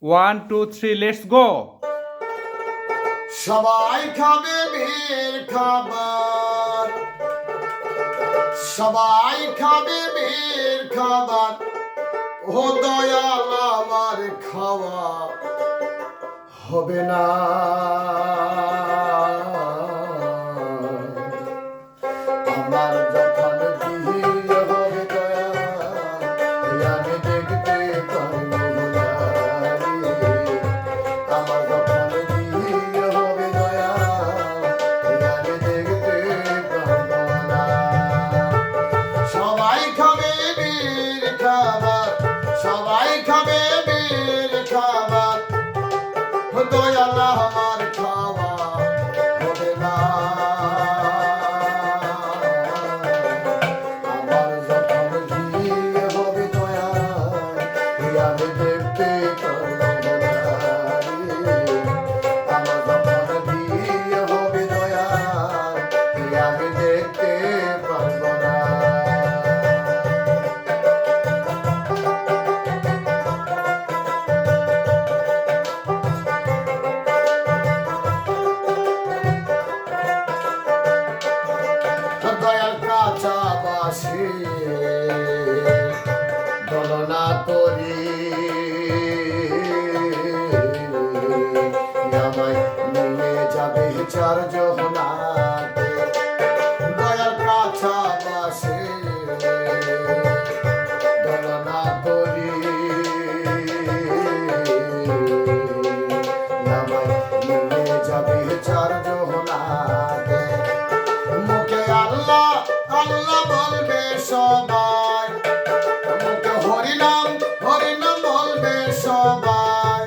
1 2 3 let's go. সবাই খাবে বীর খাবার, সবাই খাবে বীর খাবার, ও দয়াল আমার খাওয়া হবে না। আমার যখন বিয়ে হবে দয়াল, আমি দেখতে পারবো না রে। আমার যখন বিয়ে হবে দয়াল, আমি দেখতে পারবো না। সবাই খাবে বীর খাবার, সবাই খাবে বীর খাবার, ও দয়াল আমার খাওয়া হবে না। আমার যখন বিয়ে হবে দয়াল, আমি দেখতে পারবো না রে। আমার যখন বিয়ে হবে দয়াল, আমি দেখতে পারবো না। দয়াল কাঁচা বাসি দলনা করি, আমায় নিয়ে যাবে চার জহনাতে। দয়াল কাঁচা বাসি দলনা করি, আমায় নিয়ে যাবে চার জহনাতে। মুখে আল্লাহ আল্লাহ বলবে সবাই, মুখে হরিনাম হরিনাম বলবে সবাই,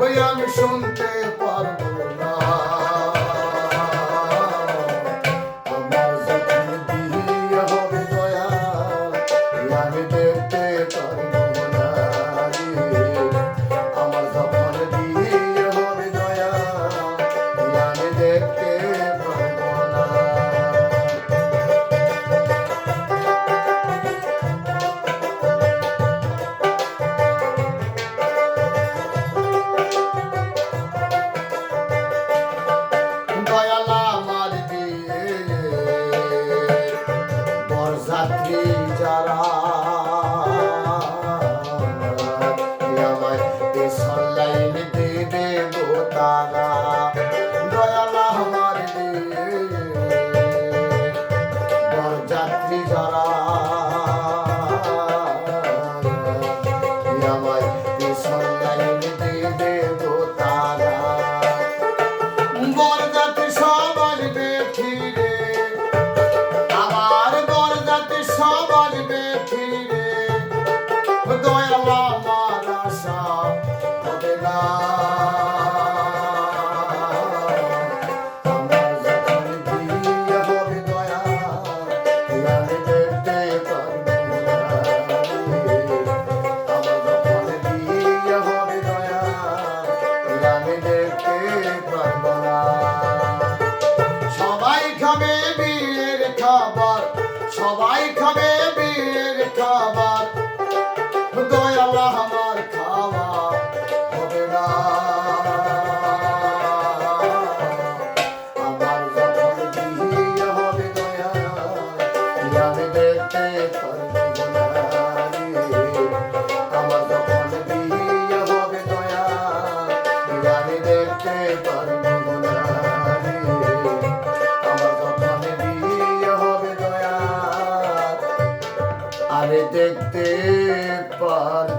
ওই আমি শুনতে পারবো না। আমার যখন বিয়ে হবে দয়াল, আমি দেখতে পারবো না রে। আমার যখন বিয়ে হবে দয়াল, আমি দেখতে পারবো না। দয়াল আমার দিয়ে বরযাত্রী যারা, আমায় পেছন লাইন দেবে গো তারা। দয়াল আমার দিয়ে বরযাত্রী যারা, আমায় পেছন লাইন দেবে গো তারা। বরযাত্রী সব আসবে ফিরে, আমার বরযাত্রী সব আসবে ফিরে, দয়াল আমার আশা হবে না। আমার যখন বিয়ে হবে দয়াল, আমি দেখতে পারবো না রে। আমার যখন বিয়ে হবে দয়াল, আমি দেখতে পারবো না। সবাই খাবে বীরের খাবার, সবাই খাবে বীরের খাবার, দয়াল আমার খাওয়া হবে না। আমার যখন বিয়ে হবে দয়াল, আমি দেখতে পারবো না রে। আমার যখন বিয়ে হবে দয়াল, আমি দেখতে পারবো না রে। আমার যখন বিয়ে হবে দয়াল, আমি দেখতে পারবো